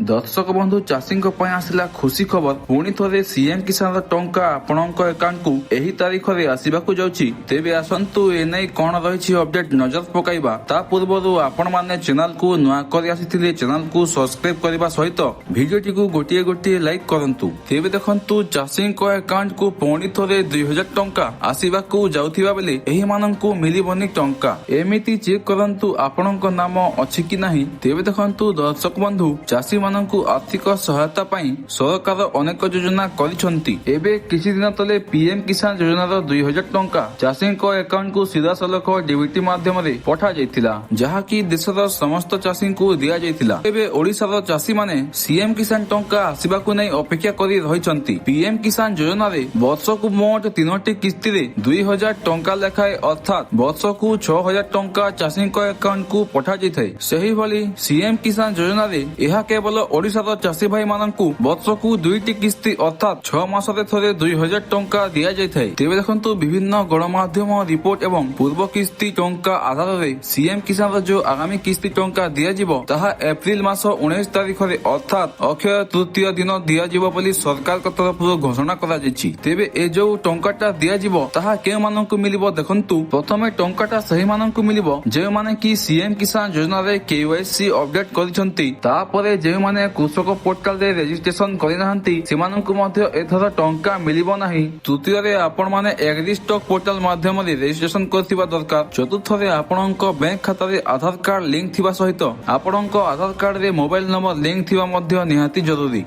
दर्शक बंधु चाषी आसला खुशी खबर पुणी थे सीएम किसान टंका आपणक अकाउंट को एही तारीख में आसवाक जाउछि। तेबे आसंतु एने कौन रही अपडेट नजर पकाइबा ता पूर्व आपण माने चैनल को नुआ कर आसिथिले चैनल को सब्सक्राइब करने सहित भिडियोटी को गोटे गोटे लाइक करंतु। तेबे देखंतु चाषी अकाउंट को पुणी थे 2000 टंका आसवाक जाउथिबा बेले एही माननकु मिलिबनी टंका एमिति चेक करंतु आपणक नाम अछि कि नाही। तेबे देखंतु दर्शक बंधु चाषी माननकु आर्थिक सहायता पाई सरकार अनेक योजना करिसंती। एबे किछि दिन तले पीएम किसान योजनार 2000 टंका चाषी अकाउंट को सीधा सलख डीबीटी माध्यम रे पठा जायतिला जहाकि देशर समस्त चाषी को दिया जायतिला। एबे ओडिशार चाषी माने सीएम किसान टंका आसीबाकु नै अपेक्षा करि रहिसंती। पीएम किसान योजना रे वर्षकु मोट 3टी किस्ती रे 2000 टंका लेखाए अर्थात वर्षकु 6000 टंका चाषी अकाउंट को पठा जायथाय। सही भली सीएम किसान योजना रे यह केवल ओडिशार चाषी भाई माननकु वर्षकु 2टी किस्ती अर्थात 6 मासरे थरे 2000 टंका दिया जायथाय। तेबे देखंतु विभिन्न गणमाध्यम रिपोर्ट एवं पूर्व किस्ती टंका आधार रे सीएम किसान जो आगामी किस्ती टंका दिया जिवो ताहा एप्रिल मास 19 तारिख रे अर्थात अक्षय तृतीय दिन दिया जिवो बोली सरकार का तरफ घोषणा करा जायछि। तेबे ए जो टंकाटा दिया जिवो ताहा के माननकु मिलिबो देखंतु प्रथमे टंकाटा सही माननकु मिलिबो जे माने कि सीएम किसान योजना रे केवाईसी अपडेट करिसंती। तापरे जे माने कृषक पोर्टाल रे रजिस्ट्रेशन करिनाहांती सेमानंकु मध्य एथर टंका मिलिबो नाही। तृतीय रे आपण माने एग्री स्टॉक पोर्टाल माध्यम रे रजिस्ट्रेशन करथिबा दरकार। चतुर्थ रे आपणक बैंक खाता रे आधार कार्ड लिंक थिबा सहित आपणक आधार कार्ड रे मोबाइल नंबर लिंक थिबा मध्य निहाती जरूरी।